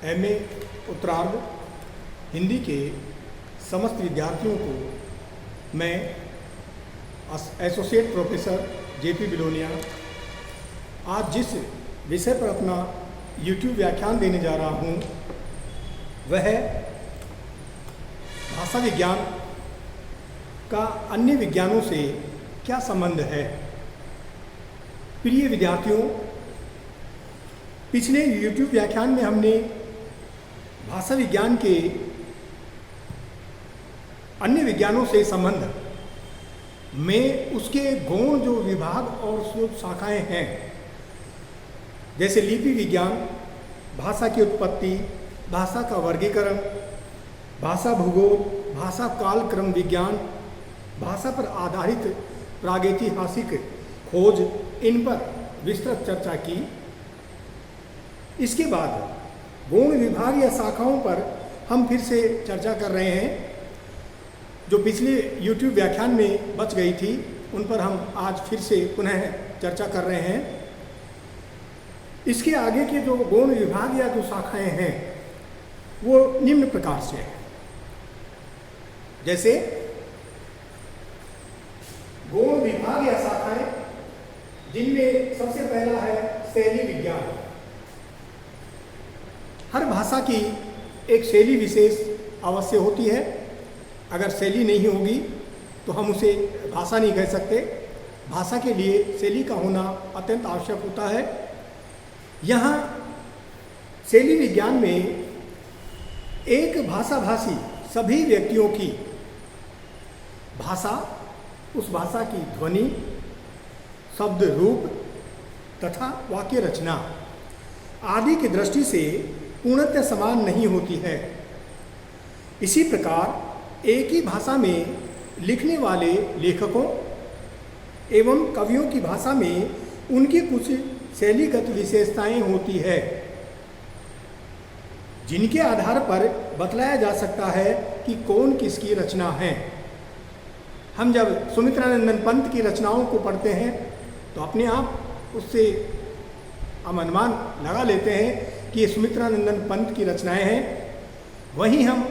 MA उत्तरार्ध हिंदी के समस्त विद्यार्थियों को मैं एसोसिएट प्रोफेसर जेपी बिलोनिया आज जिस विषय पर अपना यूट्यूब व्याख्यान देने जा रहा हूँ वह है भाषा विज्ञान का अन्य विज्ञानों से क्या संबंध है। प्रिय विद्यार्थियों, पिछले यूट्यूब व्याख्यान में हमने भाषा विज्ञान के अन्य विज्ञानों से संबंध में उसके गौण जो विभाग और जो शाखाएं हैं, जैसे लिपि विज्ञान, भाषा की उत्पत्ति, भाषा का वर्गीकरण, भाषा भूगोल, भाषा कालक्रम विज्ञान, भाषा पर आधारित प्रागैतिहासिक खोज, इन पर विस्तृत चर्चा की। इसके बाद गौण विभाग या शाखाओं पर हम फिर से चर्चा कर रहे हैं। जो पिछले YouTube व्याख्यान में बच गई थी उन पर हम आज फिर से पुनः चर्चा कर रहे हैं। इसके आगे के जो गौण विभाग या जो शाखाएं हैं वो निम्न प्रकार से हैं। जैसे गौण विभाग या शाखाएं, जिनमें सबसे पहला है शैली विज्ञान। हर भाषा की एक शैली विशेष अवश्य होती है। अगर शैली नहीं होगी तो हम उसे भाषा नहीं कह सकते। भाषा के लिए शैली का होना अत्यंत आवश्यक होता है। यहाँ शैली विज्ञान में एक भाषाभाषी सभी व्यक्तियों की भाषा, उस भाषा की ध्वनि, शब्द रूप तथा वाक्य रचना आदि की दृष्टि से पूर्णतः समान नहीं होती है। इसी प्रकार एक ही भाषा में लिखने वाले लेखकों एवं कवियों की भाषा में उनकी कुछ शैलीगत विशेषताएं होती है, जिनके आधार पर बतलाया जा सकता है कि कौन किसकी रचना है। हम जब सुमित्रानंदन पंत की रचनाओं को पढ़ते हैं तो अपने आप उससे हम अनुमान लगा लेते हैं कि ये सुमित्रानंदन पंत की रचनाएं हैं। वहीं हम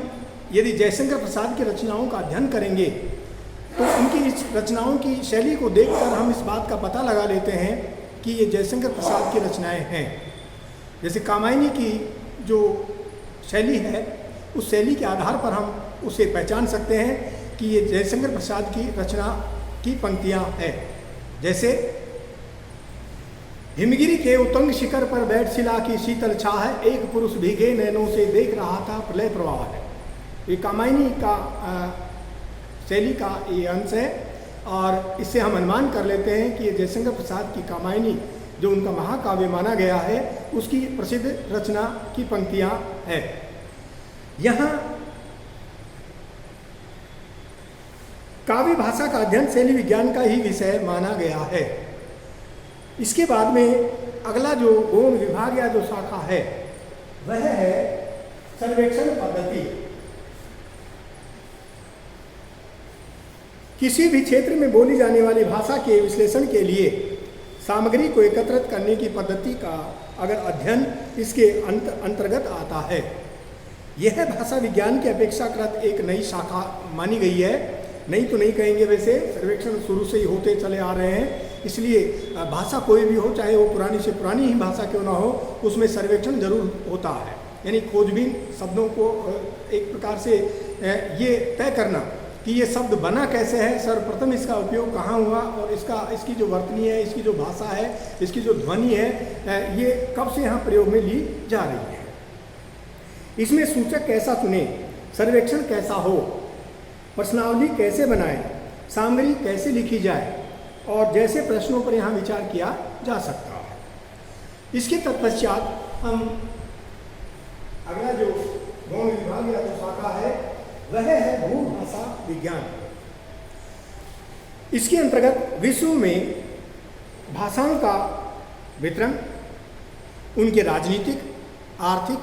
यदि जयशंकर प्रसाद की रचनाओं का अध्ययन करेंगे तो उनकी इस रचनाओं की शैली को देखकर हम इस बात का पता लगा लेते हैं कि ये जयशंकर प्रसाद की रचनाएं हैं। जैसे कामायनी की जो शैली है, उस शैली के आधार पर हम उसे पहचान सकते हैं कि ये जयशंकर प्रसाद की रचना की पंक्तियां हैं। जैसे हिमगिरी के उतंग शिखर पर बैठ शिला की शीतल छाह है, एक पुरुष भीगे नैनों से देख रहा था प्रलय प्रवाह है। ये कामायनी का शैली का ये अंश है और इससे हम अनुमान कर लेते हैं कि ये जयशंकर प्रसाद की कामायनी, जो उनका महाकाव्य माना गया है, उसकी प्रसिद्ध रचना की पंक्तियां हैं। यहाँ काव्य भाषा का अध्ययन शैली विज्ञान का ही विषय माना गया है। इसके बाद में अगला जो गौण विभाग या जो शाखा है वह है सर्वेक्षण पद्धति। किसी भी क्षेत्र में बोली जाने वाली भाषा के विश्लेषण के लिए सामग्री को एकत्रित करने की पद्धति का अगर अध्ययन इसके अंतर्गत आता है, यह भाषा विज्ञान की अपेक्षाकृत एक नई शाखा मानी गई है। नहीं तो नहीं कहेंगे, वैसे सर्वेक्षण शुरू से ही होते चले आ रहे हैं। इसलिए भाषा कोई भी हो, चाहे वो पुरानी से पुरानी ही भाषा क्यों ना हो, उसमें सर्वेक्षण जरूर होता है। यानी खोजबीन शब्दों को एक प्रकार से ये तय करना कि ये शब्द बना कैसे है, सर्वप्रथम इसका उपयोग कहाँ हुआ और इसकी जो वर्तनी है, इसकी जो भाषा है, इसकी जो ध्वनि है, ये कब से यहाँ प्रयोग में ली जा रही है। इसमें सूचक कैसा चुने, सर्वेक्षण कैसा हो, प्रश्नावली कैसे बनाएं, सामग्री कैसे लिखी जाए और जैसे प्रश्नों पर यहाँ विचार किया जा सकता है। इसके तत्पश्चात हम अगला जो गौण विभाग या जो शाखा है वह है भूभाषा विज्ञान। इसके अंतर्गत विश्व में भाषाओं का वितरण, उनके राजनीतिक, आर्थिक,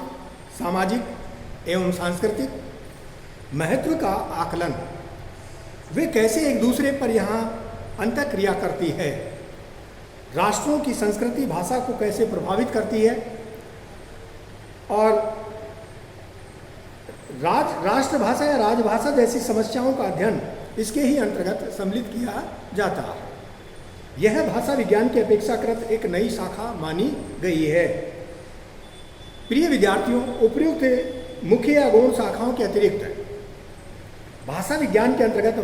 सामाजिक एवं सांस्कृतिक महत्व का आकलन, वे कैसे एक दूसरे पर यहाँ अंतःक्रिया करती है, राष्ट्रों की संस्कृति भाषा को कैसे प्रभावित करती है और राष्ट्रभाषा या राजभाषा जैसी समस्याओं का अध्ययन इसके ही अंतर्गत सम्मिलित किया जाता है। यह भाषा विज्ञान की अपेक्षाकृत एक नई शाखा मानी गई है। प्रिय विद्यार्थियों, उपयुक्त मुख्य या गौण शाखाओं के अतिरिक्त भाषा विज्ञान के अंतर्गत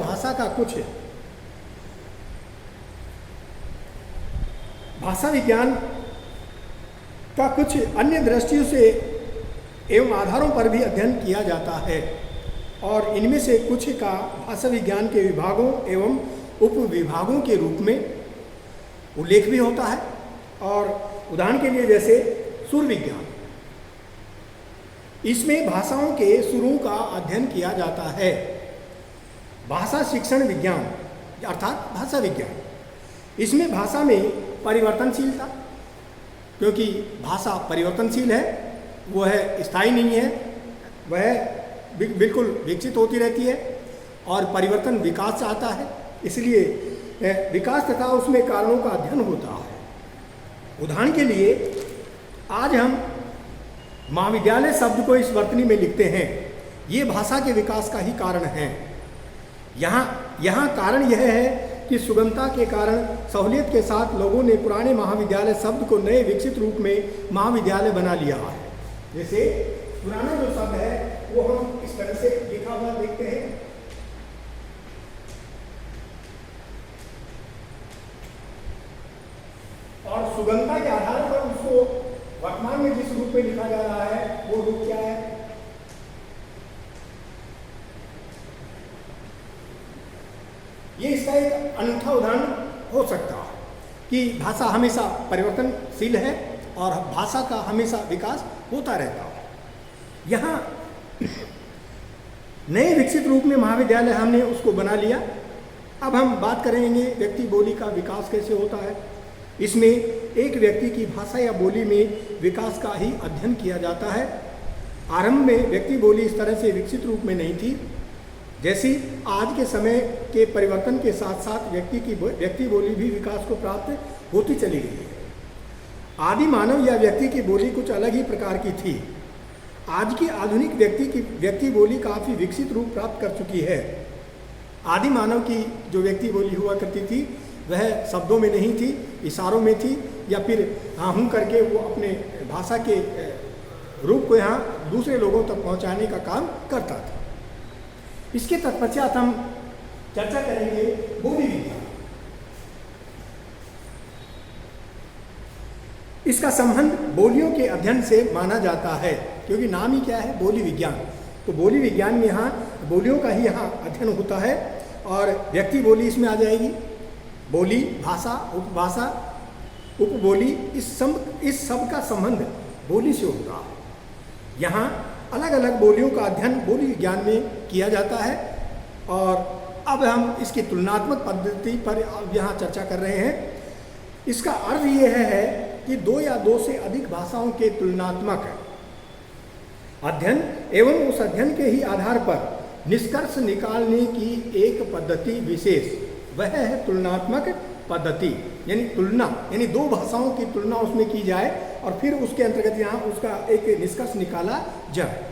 भाषा विज्ञान का कुछ अन्य दृष्टियों से एवं आधारों पर भी अध्ययन किया जाता है और इनमें से कुछ का भाषा विज्ञान के विभागों एवं उपविभागों के रूप में उल्लेख भी होता है। और उदाहरण के लिए जैसे सुर विज्ञान, इसमें भाषाओं के सुरों का अध्ययन किया जाता है। भाषा शिक्षण विज्ञान अर्थात भाषा विज्ञान, इसमें भाषा में परिवर्तनशीलता, क्योंकि भाषा परिवर्तनशील है, वो है स्थायी नहीं है, वह बिल्कुल विकसित होती रहती है और परिवर्तन विकास चाहता है, इसलिए विकास तथा उसमें कारणों का अध्ययन होता है। उदाहरण के लिए आज हम महाविद्यालय शब्द को इस वर्तनी में लिखते हैं, ये भाषा के विकास का ही कारण है। यहाँ कारण यह है कि सुगमता के कारण सहूलियत के साथ लोगों ने पुराने महाविद्यालय शब्द को नए विकसित रूप में महाविद्यालय बना लिया है। जैसे पुराना जो शब्द है वो हम इस तरह से लिखा हुआ देखते हैं, और सुगमता के आधार पर उसको वर्तमान में जिस रूप में लिखा जा रहा है वो रूप क्या है। ये इसका एक अनूठा उदाहरण हो सकता है कि भाषा हमेशा परिवर्तनशील है और भाषा का हमेशा विकास होता रहता है। यहाँ नए विकसित रूप में महाविद्यालय हमने उसको बना लिया। अब हम बात करेंगे व्यक्ति बोली का विकास कैसे होता है। इसमें एक व्यक्ति की भाषा या बोली में विकास का ही अध्ययन किया जाता है। आरंभ में व्यक्ति बोली इस तरह से विकसित रूप में नहीं थी, जैसी आज के समय के परिवर्तन के साथ साथ व्यक्ति बोली भी विकास को प्राप्त होती चली गई है। आदि मानव या व्यक्ति की बोली कुछ अलग ही प्रकार की थी। आज की आधुनिक व्यक्ति बोली काफ़ी विकसित रूप प्राप्त कर चुकी है। आदि मानव की जो व्यक्ति बोली हुआ करती थी वह शब्दों में नहीं थी, इशारों में थी, या फिर हाँ हूँ करके वो अपने भाषा के रूप को यहाँ दूसरे लोगों तक पहुँचाने का काम करता था। इसके तत्पश्चात हम चर्चा करेंगे बोली विज्ञान। इसका संबंध बोलियों के अध्ययन से माना जाता है, क्योंकि नाम ही क्या है, बोली विज्ञान। तो बोली विज्ञान में यहाँ बोलियों का ही यहाँ अध्ययन होता है और व्यक्ति बोली इसमें आ जाएगी। बोली, भाषा, उपभाषा, उपबोली, इस सब का संबंध बोली से होता है। यहाँ अलग अलग बोलियों का अध्ययन बोली विज्ञान में किया जाता है और अब हम इसकी तुलनात्मक पद्धति पर यहाँ चर्चा कर रहे हैं। इसका अर्थ यह है कि दो या दो से अधिक भाषाओं के तुलनात्मक अध्ययन एवं उस अध्ययन के ही आधार पर निष्कर्ष निकालने की एक पद्धति विशेष, वह है तुलनात्मक पद्धति। यानी तुलना, यानी दो भाषाओं की तुलना उसमें की जाए और फिर उसके अंतर्गत यहाँ उसका एक निष्कर्ष निकाला जाए।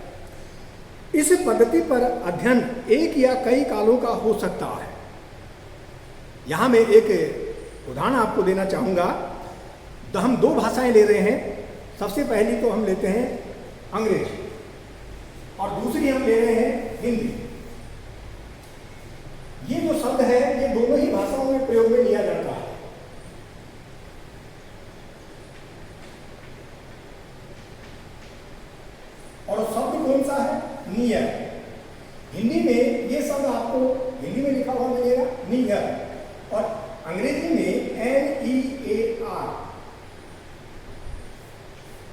इस पद्धति पर अध्ययन एक या कई कालों का हो सकता है। यहाँ मैं एक उदाहरण आपको देना चाहूँगा। तो हम दो भाषाएं ले रहे हैं। सबसे पहली तो हम लेते हैं अंग्रेजी और दूसरी हम ले रहे हैं हिंदी। ये जो शब्द है ये दोनों ही भाषाओं में प्रयोग में लिया जाता है। और शब्द कौन सा है? नियर। हिंदी में ये शब्द आपको हिंदी में लिखा हुआ मिलेगा नियर, और अंग्रेजी में NEAR।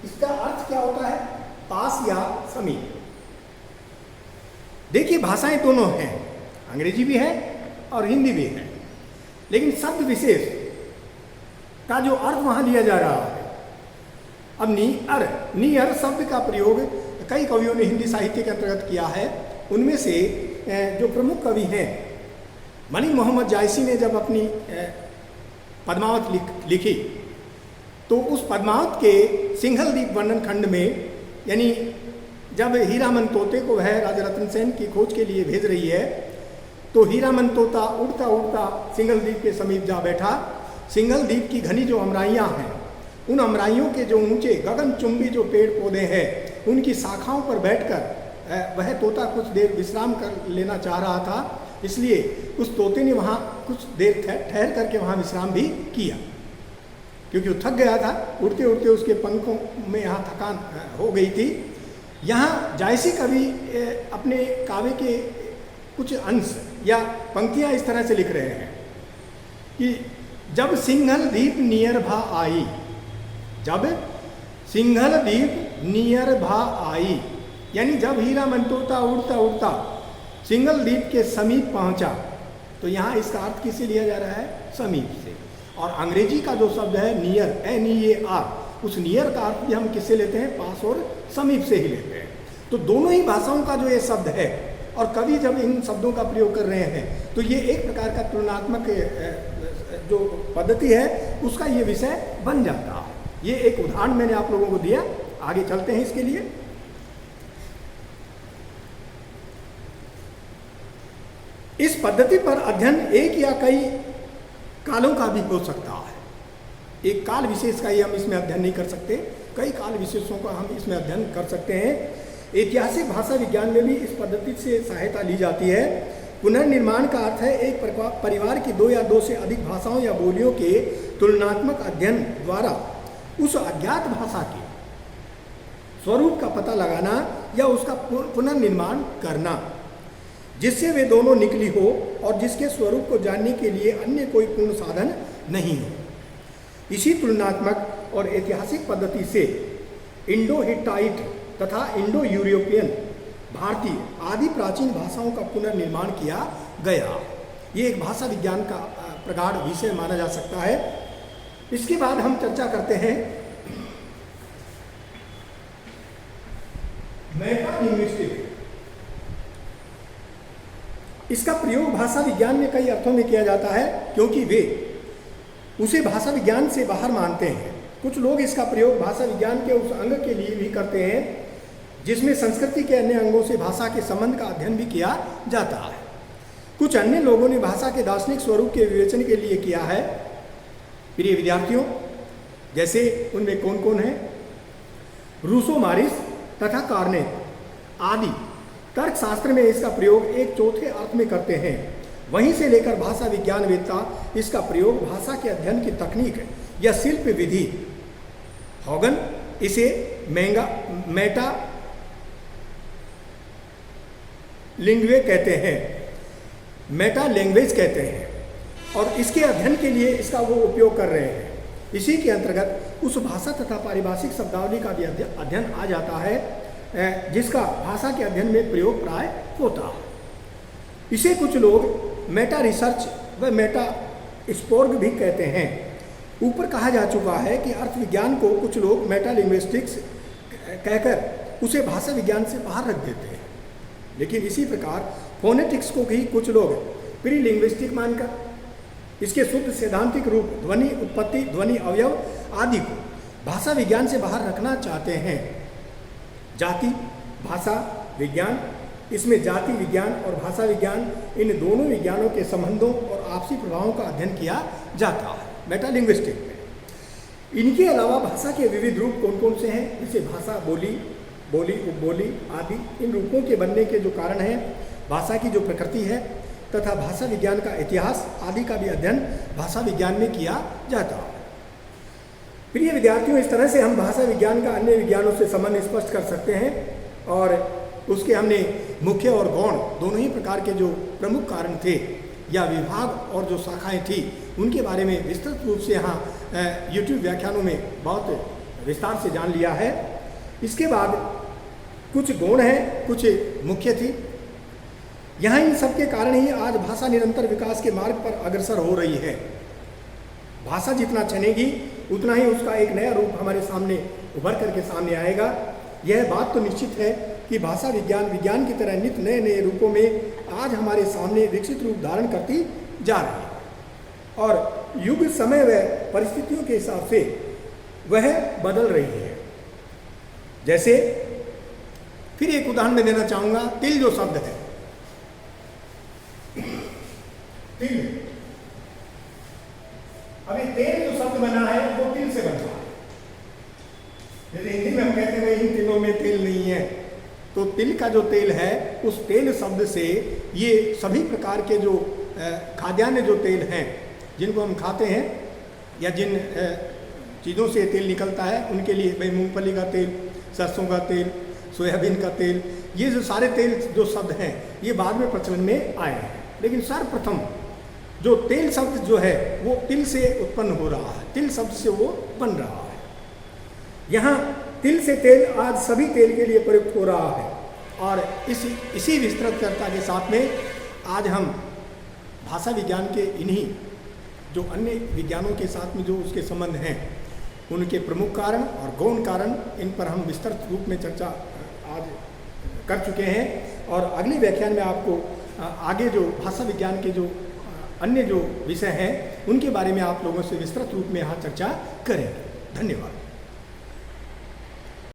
इसका अर्थ क्या होता है? पास या समीप। देखिए भाषाएं दोनों हैं, अंग्रेजी भी है और हिंदी भी है, लेकिन शब्द विशेष का जो अर्थ वहां लिया जा रहा है। अब नियर शब्द का प्रयोग कई कवियों ने हिंदी साहित्य के अंतर्गत किया है। उनमें से जो प्रमुख कवि हैं, मलिक मोहम्मद जायसी ने जब अपनी पद्मावत लिखी तो उस पद्मावत के सिंघल दीप वर्णन खंड में, यानी जब हीरामन तोते को वह राजा रतन सेन की खोज के लिए भेज रही है, तो हीरामन तोता उड़ता उड़ता सिंघल द्वीप के समीप जा बैठा। सिंघल द्वीप की घनी जो अमराइयाँ हैं, उन अमराइयों के जो ऊंचे गगनचुंबी जो पेड़ पौधे हैं, उनकी शाखाओं पर बैठकर वह तोता कुछ देर विश्राम कर लेना चाह रहा था। इसलिए उस तोते ने वहाँ कुछ देर ठहर करके वहाँ विश्राम भी किया, क्योंकि वो थक गया था। उड़ते उड़ते उसके पंखों में यहाँ थकान हो गई थी। यहाँ जायसी कवि अपने काव्य के कुछ अंश या पंक्तियाँ इस तरह से लिख रहे हैं कि जब सिंघल द्वीप नियर भा आई, जब सिंघल द्वीप नियर भा आई, यानी जब हीरामन तोता उड़ता उड़ता सिंघल द्वीप के समीप पहुंचा। तो यहाँ इसका अर्थ किससे लिया जा रहा है? समीप से। और अंग्रेजी का जो शब्द है नियर, NEAR, उस नियर का अर्थ भी हम किससे लेते हैं? पास और समीप से ही लेते हैं। तो दोनों ही भाषाओं का जो ये शब्द है, और कवि जब इन शब्दों का प्रयोग कर रहे हैं, तो ये एक प्रकार का तुलनात्मक जो पद्धति है उसका ये विषय बन जाता है। ये एक उदाहरण मैंने आप लोगों को दिया। आगे चलते हैं इसके लिए। इस पद्धति पर अध्ययन एक या कई कालों का भी हो सकता है। एक काल विशेष का ही हम इसमें अध्ययन नहीं कर सकते, कई काल विशेषों का हम इसमें अध्ययन कर सकते हैं। ऐतिहासिक भाषा विज्ञान में भी इस पद्धति से सहायता ली जाती है। पुनर्निर्माण का अर्थ है एक परिवार की 2 या 2 से अधिक भाषाओं या बोलियों के तुलनात्मक अध्ययन द्वारा उस अज्ञात भाषा के स्वरूप का पता लगाना या उसका पुनर्निर्माण करना, जिससे वे दोनों निकली हो और जिसके स्वरूप को जानने के लिए अन्य कोई पूर्ण साधन नहीं हो। इसी तुलनात्मक और ऐतिहासिक पद्धति से इंडो हिटाइट तथा इंडो यूरोपियन, भारतीय आदि प्राचीन भाषाओं का पुनर्निर्माण किया गया। ये एक भाषा विज्ञान का प्रगाढ़ विषय माना जा सकता है। इसके बाद हम चर्चा करते हैं मेटालिंग्विस्टिक। इसका प्रयोग भाषा विज्ञान में कई अर्थों में किया जाता है, क्योंकि वे उसे भाषा विज्ञान से बाहर मानते हैं। कुछ लोग इसका प्रयोग भाषा विज्ञान के उस अंग के लिए भी करते हैं जिसमें संस्कृति के अन्य अंगों से भाषा के संबंध का अध्ययन भी किया जाता है। कुछ अन्य लोगों ने भाषा के दार्शनिक स्वरूप के विवेचन के लिए किया है। प्रिय विद्यार्थियों, जैसे उनमें कौन कौन है? रूसो, मारिस तथा कार्नेट आदि तर्कशास्त्र में इसका प्रयोग एक चौथे अर्थ में करते हैं। वहीं से लेकर भाषा विज्ञानवेत्ता इसका प्रयोग भाषा के अध्ययन की तकनीक या शिल्प विधि, हॉगन इसे मेटा लिंग्वे कहते हैं, मेटा लैंग्वेज कहते हैं, और इसके अध्ययन के लिए इसका वो उपयोग कर रहे हैं। इसी के अंतर्गत उस भाषा तथा पारिभाषिक शब्दावली का भी अध्ययन आ जाता है जिसका भाषा के अध्ययन में प्रयोग प्राय होता है। इसे कुछ लोग मेटा रिसर्च व मेटा स्पोर्ग भी कहते हैं। ऊपर कहा जा चुका है कि अर्थ विज्ञान को कुछ लोग मेटा लिंग्विस्टिक्स कहकर उसे भाषा विज्ञान से बाहर रख देते हैं, लेकिन इसी प्रकार फोनेटिक्स को भी कुछ लोग प्री लिंग्विस्टिक मानकर इसके शुद्ध सैद्धांतिक रूप, ध्वनि उत्पत्ति, ध्वनि अवयव आदि को भाषा विज्ञान से बाहर रखना चाहते हैं। जाति भाषा विज्ञान, इसमें जाति विज्ञान और भाषा विज्ञान, इन दोनों विज्ञानों के संबंधों और आपसी प्रभावों का अध्ययन किया जाता है मेटालिंग्विस्टिक में। इनके अलावा भाषा के विविध रूप कौन कौन से हैं? जैसे भाषा, बोली, उपबोली आदि। इन रूपों के बनने के जो कारण हैं, भाषा की जो प्रकृति है तथा भाषा विज्ञान का इतिहास आदि का भी अध्ययन भाषा विज्ञान में किया जाता है। प्रिय विद्यार्थियों, इस तरह से हम भाषा विज्ञान का अन्य विज्ञानों से संबंध स्पष्ट कर सकते हैं, और उसके हमने मुख्य और गौण दोनों ही प्रकार के जो प्रमुख कारण थे या विभाग और जो शाखाएं थी, उनके बारे में विस्तृत रूप से यहाँ YouTube व्याख्यानों में बहुत विस्तार से जान लिया है। इसके बाद कुछ गौण हैं, कुछ मुख्य थी। यहाँ इन सब के कारण ही आज भाषा निरंतर विकास के मार्ग पर अग्रसर हो रही है। भाषा जितना चलेगी उतना ही उसका एक नया रूप हमारे सामने उभर करके सामने आएगा। यह बात तो निश्चित है कि भाषा विज्ञान की तरह नित्य नए नए रूपों में आज हमारे सामने विकसित रूप धारण करती जा रही है, और युग, समय व परिस्थितियों के हिसाब से वह बदल रही है। जैसे फिर एक उदाहरण मैं देना चाहूंगा। तिल जो शब्द है, तिल, अभी तेल जो शब्द बना है वो तिल से बना है। जैसे हिंदी में हम कहते हैं इन तिलों में तेल नहीं है, तो तिल का जो तेल है उस तेल शब्द से ये सभी प्रकार के जो खाद्यान्न जो तेल हैं जिनको हम खाते हैं या जिन चीज़ों से तेल निकलता है उनके लिए, भाई मूंगफली का तेल, सरसों का तेल, सोयाबीन का तेल, ये जो सारे तेल जो शब्द हैं ये बाद में प्रचलन में आए हैं। लेकिन सर्वप्रथम जो तेल शब्द जो है वो तिल से उत्पन्न हो रहा है, तिल शब्द से वो बन रहा है। यहाँ तिल से तेल आज सभी तेल के लिए प्रयुक्त हो रहा है। और इसी विस्तृतता के साथ में आज हम भाषा विज्ञान के इन्हीं जो अन्य विज्ञानों के साथ में जो उसके संबंध हैं उनके प्रमुख कारण और गौण कारण, इन पर हम विस्तृत रूप में चर्चा आज कर चुके हैं। और अगले व्याख्यान में आपको आगे जो भाषा विज्ञान के जो अन्य जो विषय हैं उनके बारे में आप लोगों से विस्तृत रूप में यहाँ चर्चा करेंगे। धन्यवाद।